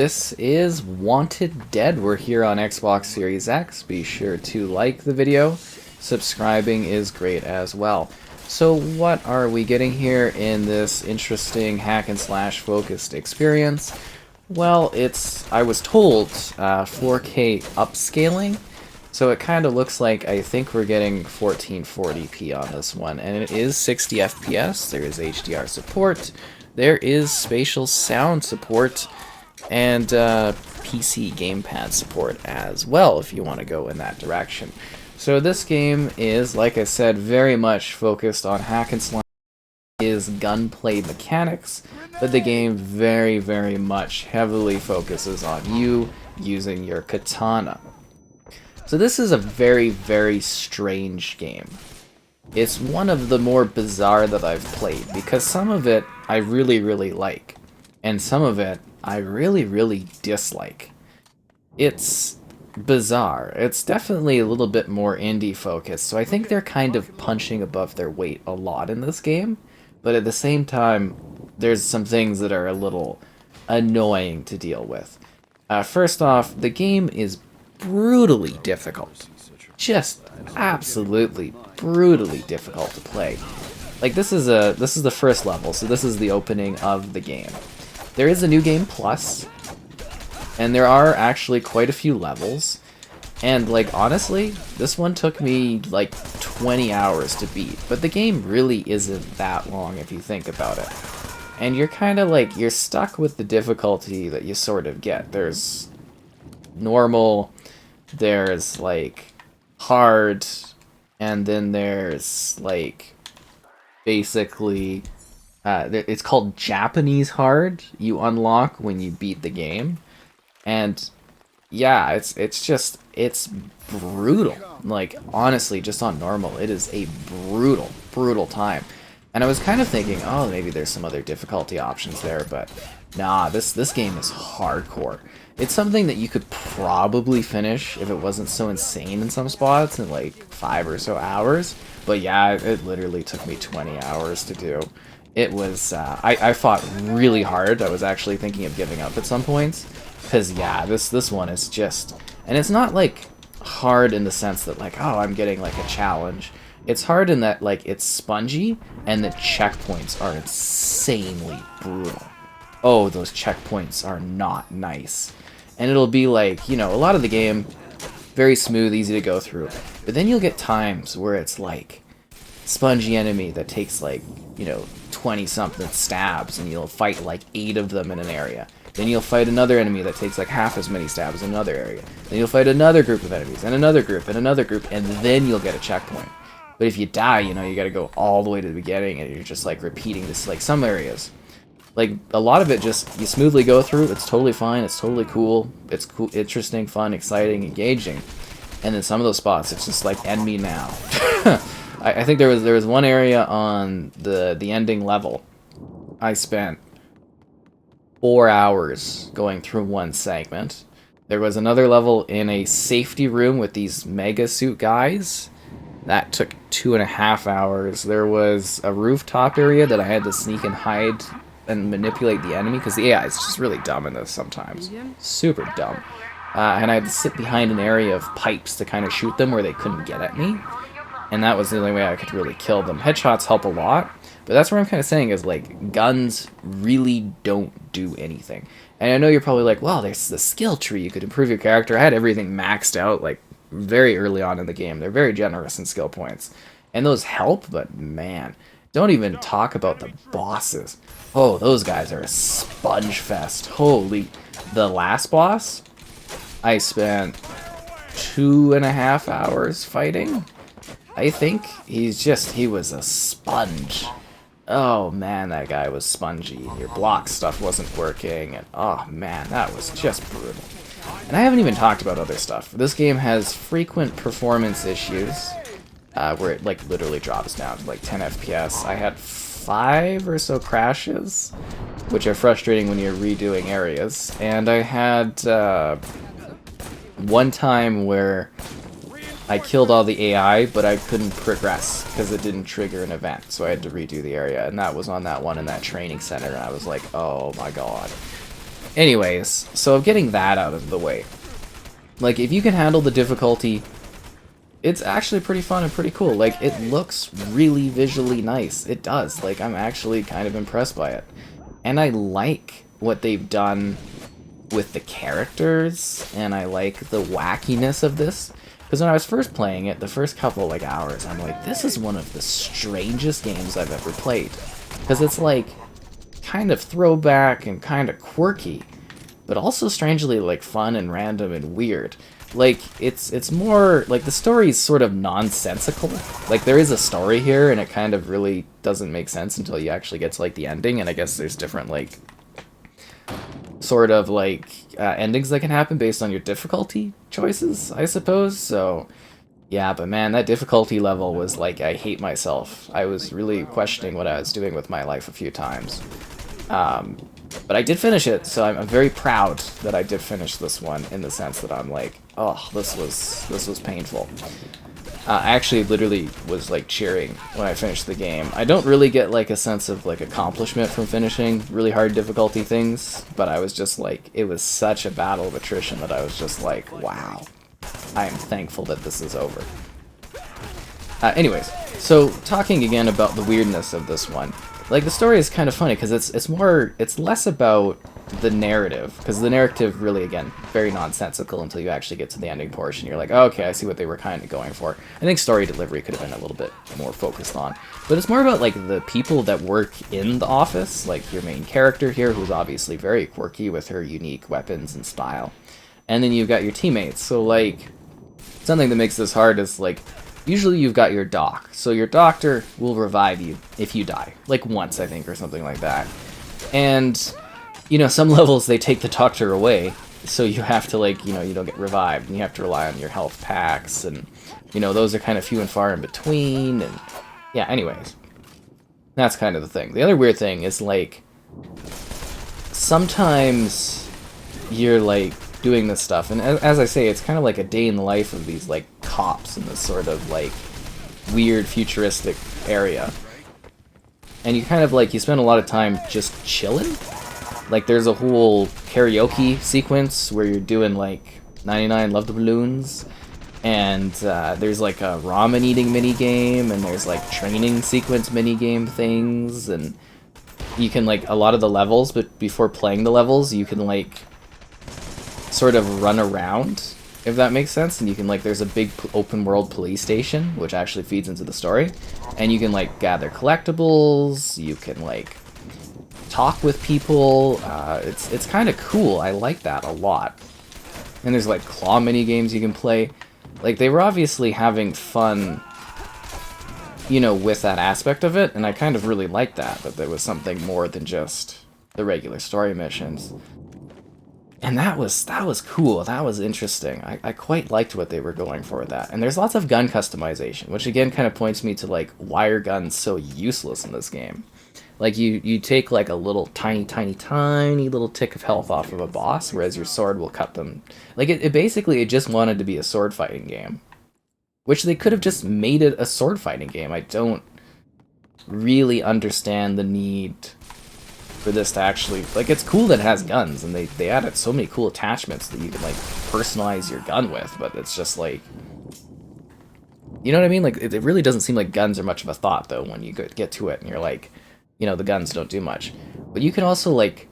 This is Wanted Dead. We're here on Xbox Series X. Be sure to like the video. Subscribing is great as well. So what are we getting here in this interesting hack and slash focused experience? Well, I was told 4K upscaling, so it kind of looks like I think we're getting 1440p on this one, and it is 60 FPS. There is HDR support, there is spatial sound support, and PC gamepad support as well if you want to go in that direction. So this game is, like I said, very much focused on hack and slash, is gunplay mechanics, but the game very much heavily focuses on you using your katana. So this is a very strange game. It's one of the more bizarre that I've played, because some of it I really like, and some of it I really dislike. It's bizarre. It's definitely a little bit more indie focused, so I think they're kind of punching above their weight a lot in this game, but at the same time, there's some things that are a little annoying to deal with. First off, the game is brutally difficult. Just absolutely brutally difficult to play. Like, this is the first level, so this is the opening of the game. There is a New Game Plus, and there are actually quite a few levels, and like honestly, this one took me like 20 hours to beat, but the game really isn't that long if you think about it. And you're kind of like, you're stuck with the difficulty that you sort of get. There's normal, there's like hard, and then there's like basically it's called Japanese hard. You unlock when you beat the game, and yeah, it's brutal. Like honestly, just on normal, it is a brutal time. And I was kind of thinking, oh, maybe there's some other difficulty options there, but nah, this game is hardcore. It's something that you could probably finish if it wasn't so insane in some spots in like 5 or so hours. But yeah, it literally took me 20 hours to do. It was, I fought really hard. I was actually thinking of giving up at some points. Because yeah, this one is just, and it's not like hard in the sense that like, oh, I'm getting like a challenge. It's hard in that like it's spongy and the checkpoints are insanely brutal. Oh, those checkpoints are not nice. And it'll be like, you know, a lot of the game, very smooth, easy to go through. But then you'll get times where it's like spongy enemy that takes like, you know, 20-something stabs, and you'll fight like 8 of them in an area. Then you'll fight another enemy that takes like half as many stabs in another area. Then you'll fight another group of enemies, and another group, and another group, and then you'll get a checkpoint. But if you die, you know, you gotta go all the way to the beginning, and you're just like repeating this, like some areas. Like, a lot of it just, you smoothly go through, it's totally fine, it's totally cool, it's cool, interesting, fun, exciting, engaging. And then some of those spots, it's just like, end me now. I think there was one area on the ending level, I spent 4 hours going through one segment. There was another level in a safety room with these mega suit guys. That took 2.5 hours. There was a rooftop area that I had to sneak and hide and manipulate the enemy, because the AI is just really dumb in this sometimes. Super dumb. And I had to sit behind an area of pipes to kind of shoot them where they couldn't get at me. And that was the only way I could really kill them. Headshots help a lot, but that's what I'm kind of saying is, like, guns really don't do anything. And I know you're probably like, well, there's the skill tree, you could improve your character. I had everything maxed out, like, very early on in the game. They're very generous in skill points. And those help, but man, don't even talk about the bosses. Oh, those guys are a sponge fest. Holy. The last boss, I spent 2.5 hours fighting. I think he was a sponge. Oh man, that guy was spongy. Your block stuff wasn't working, and oh man, that was just brutal. And I haven't even talked about other stuff. This game has frequent performance issues, where it like literally drops down to like 10 FPS. I had 5 or so crashes, which are frustrating when you're redoing areas. And I had one time where I killed all the AI, but I couldn't progress because it didn't trigger an event, so I had to redo the area, and that was on that one in that training center, and I was like, oh my god. Anyways, so getting that out of the way. Like, if you can handle the difficulty, it's actually pretty fun and pretty cool. Like, it looks really visually nice. It does. Like, I'm actually kind of impressed by it. And I like what they've done with the characters, and I like the wackiness of this. Because when I was first playing it, the first couple like hours, I'm like, this is one of the strangest games I've ever played. Because it's like kind of throwback and kind of quirky, but also strangely like fun and random and weird. Like, it's more like the story's sort of nonsensical. Like, there is a story here, and it kind of really doesn't make sense until you actually get to like the ending. And I guess there's different like sort of like endings that can happen based on your difficulty choices, I suppose. So yeah, but man, that difficulty level was like, I hate myself. I was really questioning what I was doing with my life a few times. But I did finish it, so I'm very proud that I did finish this one, in the sense that I'm like, oh, this was painful. I actually literally was like cheering when I finished the game. I don't really get like a sense of like accomplishment from finishing really hard difficulty things, but I was just like, it was such a battle of attrition that I was just like, wow, I am thankful that this is over. Anyways, so talking again about the weirdness of this one. Like, the story is kind of funny because it's less about the narrative, because the narrative really, again, very nonsensical until you actually get to the ending portion. You're like, oh, okay, I see what they were kind of going for. I think story delivery could have been a little bit more focused on. But it's more about, like, the people that work in the office, like your main character here, who's obviously very quirky with her unique weapons and style. And then you've got your teammates. So, like, something that makes this hard is, like, usually you've got your doc. So your doctor will revive you if you die. Like once, I think, or something like that. And, you know, some levels they take the doctor away. So you have to, like, you know, you don't get revived. And you have to rely on your health packs. And, you know, those are kind of few and far in between. And, yeah, anyways. That's kind of the thing. The other weird thing is, like, sometimes you're, like, doing this stuff, and as I say, it's kind of like a day in the life of these like cops in this sort of like weird futuristic area, and you kind of like, you spend a lot of time just chilling. Like, there's a whole karaoke sequence where you're doing like 99 Love the Balloons, and there's like a ramen eating mini game, and there's like training sequence mini game things, and you can like, a lot of the levels, but before playing the levels you can like sort of run around, if that makes sense, and you can like, there's a big open world police station which actually feeds into the story, and you can like gather collectibles, you can like talk with people. It's kind of cool. I like that a lot. And there's like claw mini games you can play. Like, they were obviously having fun, you know, with that aspect of it, and I kind of really liked that there was something more than just the regular story missions. And that was cool. That was interesting. I quite liked what they were going for with that. And there's lots of gun customization, which again kind of points me to like, why are guns so useless in this game? Like, you take like a little tiny little tick of health off of a boss, whereas your sword will cut them. Like, it basically, it just wanted to be a sword fighting game, which they could have just made it a sword fighting game. I don't really understand the need for this to actually, like, it's cool that it has guns, and they added so many cool attachments that you can like personalize your gun with, but it's just like, you know what I mean? Like, it really doesn't seem like guns are much of a thought though when you get to it, and you're like, you know, the guns don't do much. But you can also like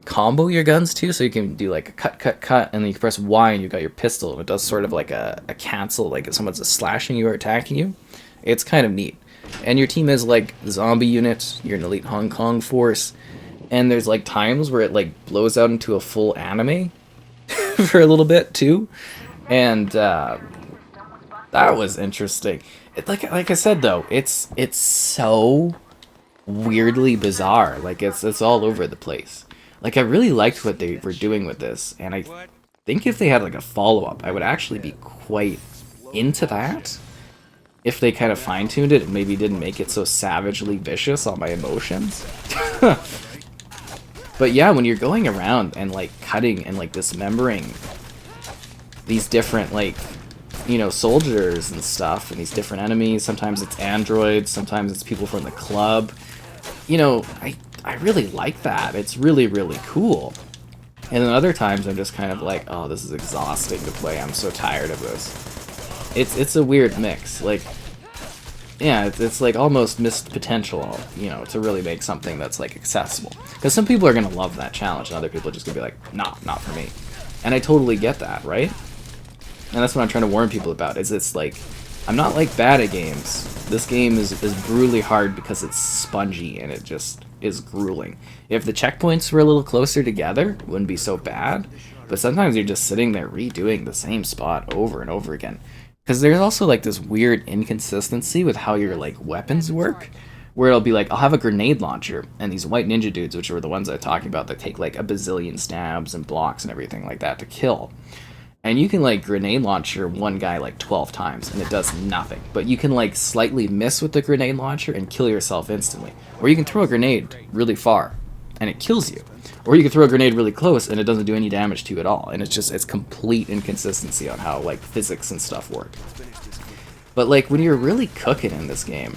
combo your guns too, so you can do like a cut, and then you can press Y and you've got your pistol, and it does sort of like a cancel, like if someone's slashing you or attacking you. It's kind of neat. And your team is like zombie unit, you're an elite Hong Kong force, and there's like times where it like blows out into a full anime for a little bit too, and that was interesting. Like I said though, it's so weirdly bizarre. Like, it's all over the place. Like, I really liked what they were doing with this, and I think if they had like a follow-up, I would actually be quite into that. If they kind of fine-tuned it and maybe didn't make it so savagely vicious on my emotions. But yeah, when you're going around and like cutting and like dismembering these different like, you know, soldiers and stuff, and these different enemies, sometimes it's androids, sometimes it's people from the club, you know, I really like that. It's really, really cool. And then other times I'm just kind of like, oh, this is exhausting to play. I'm so tired of this. It's a weird mix. Like, yeah, it's like almost missed potential, you know, to really make something that's like accessible. Because some people are gonna love that challenge, and other people are just gonna be like, nah, not for me. And I totally get that, right? And that's what I'm trying to warn people about. Is it's like, I'm not like bad at games. This game is brutally hard because it's spongy and it just is grueling. If the checkpoints were a little closer together, it wouldn't be so bad. But sometimes you're just sitting there redoing the same spot over and over again. Because there's also like this weird inconsistency with how your like weapons work, where it'll be like, I'll have a grenade launcher, and these white ninja dudes, which were the ones I was talking about, that take like a bazillion stabs and blocks and everything like that to kill. And you can like grenade launcher one guy like 12 times and it does nothing. But you can like slightly miss with the grenade launcher and kill yourself instantly. Or you can throw a grenade really far and it kills you. Or you can throw a grenade really close and it doesn't do any damage to you at all. And it's complete inconsistency on how like physics and stuff work. But like when you're really cooking in this game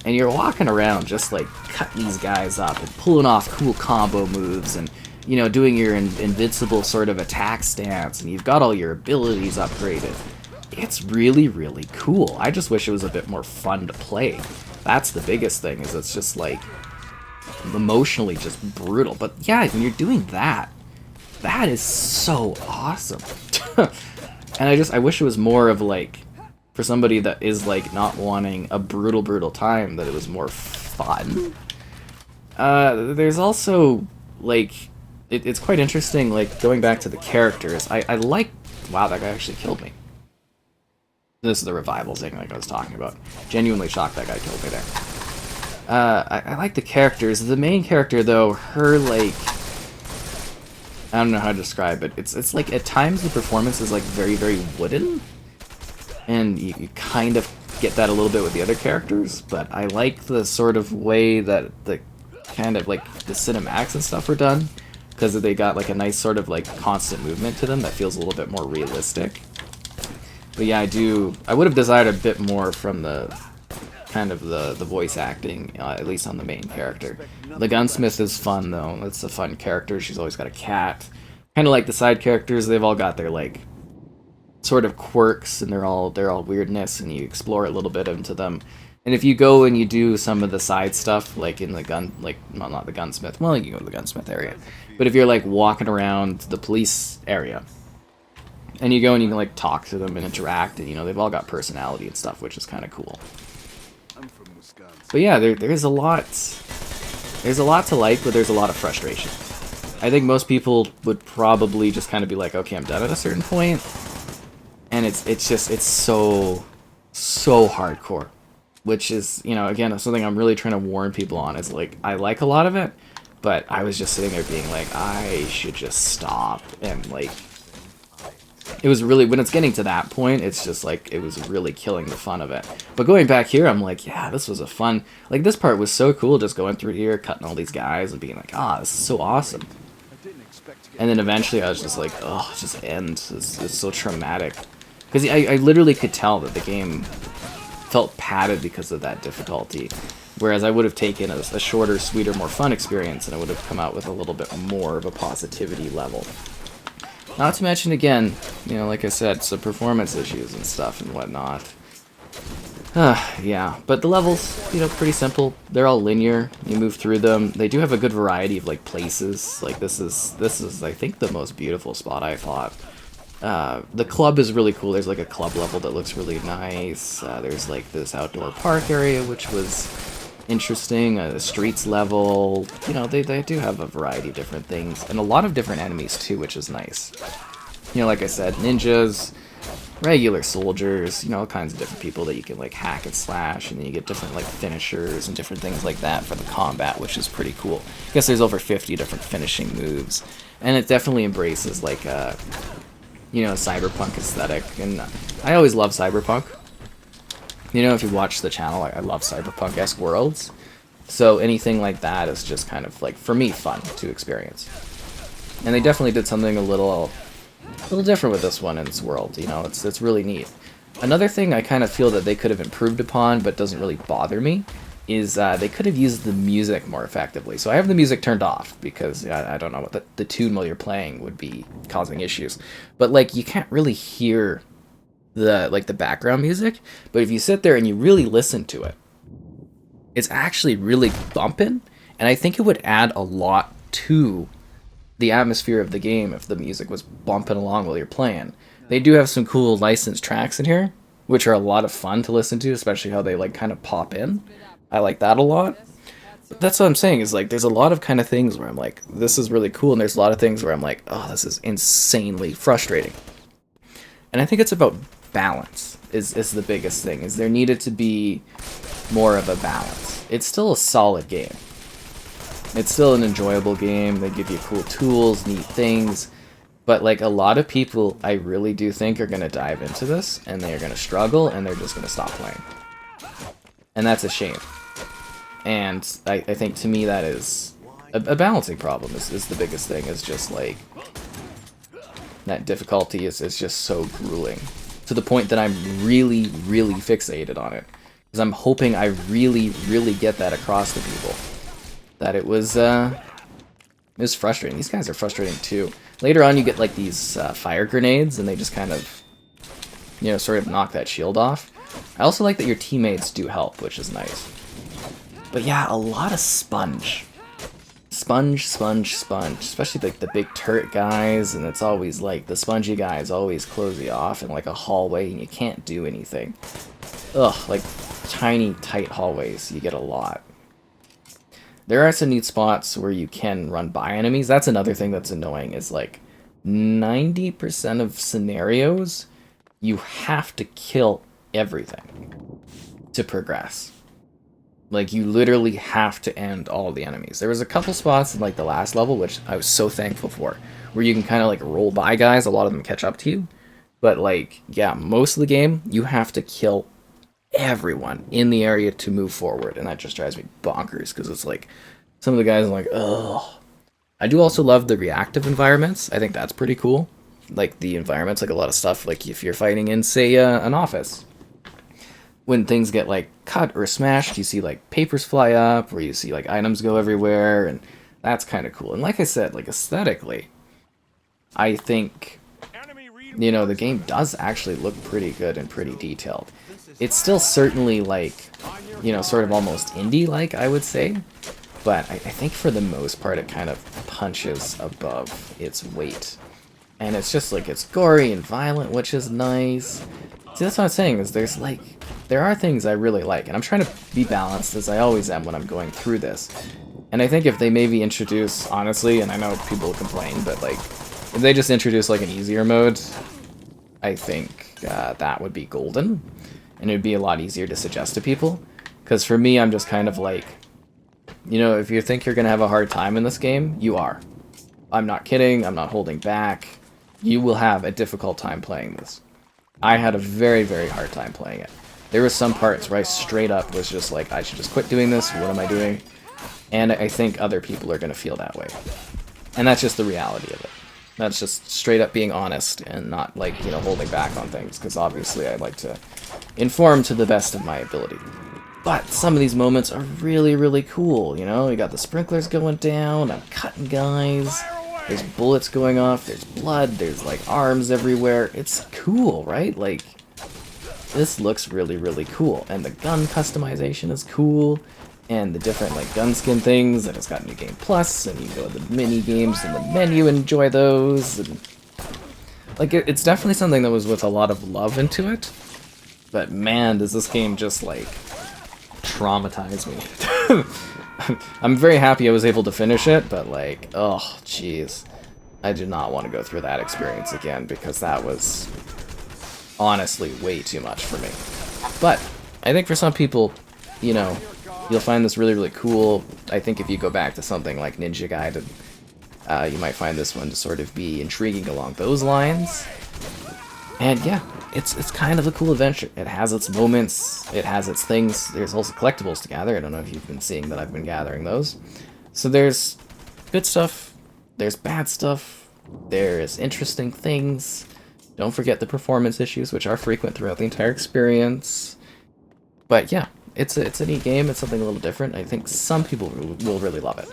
and you're walking around just like cutting these guys up and pulling off cool combo moves and, you know, doing your invincible sort of attack stance, and you've got all your abilities upgraded, it's really, really cool. I just wish it was a bit more fun to play. That's the biggest thing, is it's just like emotionally just brutal. But yeah, when you're doing that, that is so awesome. And I wish it was more of like, for somebody that is like not wanting a brutal time, that it was more fun. There's also like, it's quite interesting, like, going back to the characters. I like... Wow, that guy actually killed me. This is the revival thing like I was talking about. Genuinely shocked that guy killed me there. I like the characters. The main character, though, her, like... I don't know how to describe it. It's like, at times the performance is, like, very, very wooden. And you kind of get that a little bit with the other characters. But I like the sort of way that the kind of, like, the cinematics and stuff were done. Because they got like a nice sort of like constant movement to them that feels a little bit more realistic. But yeah, I would have desired a bit more from the kind of the voice acting, at least on the main character. The gunsmith is fun though. It's a fun character. She's always got a cat. Kind of like the side characters, they've all got their like sort of quirks, and they're all weirdness, and you explore a little bit into them. And if you go and you do some of the side stuff, like in the well, not the gunsmith, well, you go to the gunsmith area. But if you're like walking around the police area, and you go and you can like talk to them and interact, and you know, they've all got personality and stuff, which is kind of cool. But yeah, there's a lot to like, but there's a lot of frustration. I think most people would probably just kind of be like, okay, I'm done at a certain point. And it's so hardcore. Which is, you know, again, something I'm really trying to warn people on, is like, I like a lot of it, but I was just sitting there being like, I should just stop. And like, it was really, when it's getting to that point, it's just like, it was really killing the fun of it. But going back here, I'm like, yeah, this was a fun, like, this part was so cool, just going through here, cutting all these guys and being like, this is so awesome. And then eventually I was just like, oh, it just ends. It's so traumatic. Because I literally could tell that the game felt padded because of that difficulty, whereas I would have taken a shorter, sweeter, more fun experience, and I would have come out with a little bit more of a positivity level. Not to mention, again, you know, like I said, some performance issues and stuff and whatnot. Yeah, but the levels, you know, pretty simple. They're all linear. You move through them. They do have a good variety of like places. Like this is I think the most beautiful spot I thought. The club is really cool. There's like a club level that looks really nice. There's like this outdoor park area, which was interesting. A streets level. You know, they do have a variety of different things. And a lot of different enemies too, which is nice. You know, like I said, ninjas, regular soldiers, you know, all kinds of different people that you can like hack and slash. And then you get different like finishers and different things like that for the combat, which is pretty cool. I guess there's over 50 different finishing moves. And it definitely embraces like you know, cyberpunk aesthetic, and I always love cyberpunk. You know, if you watch the channel, I love cyberpunk-esque worlds, so anything like that is just kind of, like, for me, fun to experience. And they definitely did something a little different with this one in this world, you know, it's really neat. Another thing I kind of feel that they could have improved upon, but doesn't really bother me, is they could have used the music more effectively. So I have the music turned off because I don't know what the tune while you're playing would be causing issues. But like you can't really hear the background music, but if you sit there and you really listen to it, it's actually really bumping, and I think it would add a lot to the atmosphere of the game if the music was bumping along while you're playing. They do have some cool licensed tracks in here, which are a lot of fun to listen to, especially how they like kind of pop in. I like that a lot. But that's what I'm saying, is like there's a lot of kind of things where I'm like, this is really cool, and there's a lot of things where I'm like, oh, this is insanely frustrating. And I think it's about balance is the biggest thing, is there needed to be more of a balance. It's still a solid game. It's still an enjoyable game. They give you cool tools, neat things. But like a lot of people, I really do think are going to dive into this, and they're going to struggle, and they're just going to stop playing. And that's a shame. And I think to me that is a balancing problem is the biggest thing, is just like that difficulty is just so grueling. To the point that I'm really, really fixated on it. Because I'm hoping I really, really get that across to people. That it was frustrating. These guys are frustrating too. Later on you get like these fire grenades, and they just kind of, you know, sort of knock that shield off. I also like that your teammates do help, which is nice. But yeah, a lot of sponge. Sponge. Especially like the big turret guys, and it's always like the spongy guys always close you off in like a hallway, and you can't do anything. Ugh, like tiny, tight hallways, you get a lot. There are some neat spots where you can run by enemies. That's another thing that's annoying, is like 90% of scenarios, you have to kill everything to progress. Like, you literally have to end all the enemies. There was a couple spots in like the last level, which I was so thankful for, where you can kind of like roll by guys, a lot of them catch up to you. But like, yeah, most of the game, you have to kill everyone in the area to move forward, and that just drives me bonkers, because it's like, some of the guys are like, ugh. I do also love the reactive environments. I think that's pretty cool. Like, the environments, like a lot of stuff, like if you're fighting in, say, an office, when things get like cut or smashed, you see like papers fly up, or you see like items go everywhere, and that's kind of cool. And like I said, like aesthetically, I think, you know, the game does actually look pretty good and pretty detailed. It's still certainly like, you know, sort of almost indie-like, I would say, but I think for the most part it kind of punches above its weight. And it's just like, it's gory and violent, which is nice. See, that's what I'm saying, is there are things I really like, and I'm trying to be balanced, as I always am when I'm going through this. And I think if they maybe introduce, honestly, and I know people will complain, but like, if they just introduce like an easier mode, I think that would be golden, and it would be a lot easier to suggest to people. Because for me, I'm just kind of like, you know, if you think you're going to have a hard time in this game, you are. I'm not kidding, I'm not holding back. You will have a difficult time playing this. I had a very, very hard time playing it. There were some parts where I straight up was just like, I should just quit doing this, what am I doing? And I think other people are going to feel that way. And that's just the reality of it. That's just straight up being honest and not like, you know, holding back on things, because obviously I like to inform to the best of my ability. But some of these moments are really, really cool, you know? You got the sprinklers going down, I'm cutting guys, there's bullets going off, there's blood, there's like arms everywhere. It's cool, right? Like, this looks really, really cool. And the gun customization is cool, and the different like gun skin things, and it's got New Game Plus, and you can go to the mini games in the menu and enjoy those. And like, it's definitely something that was with a lot of love into it. But man, does this game just like traumatize me. I'm very happy I was able to finish it, but like, oh jeez, I do not want to go through that experience again, because that was honestly way too much for me. But I think for some people, you know, you'll find this really, really cool. I think if you go back to something like Ninja Gaiden, you might find this one to sort of be intriguing along those lines. And yeah, it's kind of a cool adventure. It has its moments, it has its things. There's also collectibles to gather. I don't know if you've been seeing that I've been gathering those. So there's good stuff, there's bad stuff, there's interesting things. Don't forget the performance issues, which are frequent throughout the entire experience. But yeah, it's a neat game. It's something a little different. I think some people will really love it.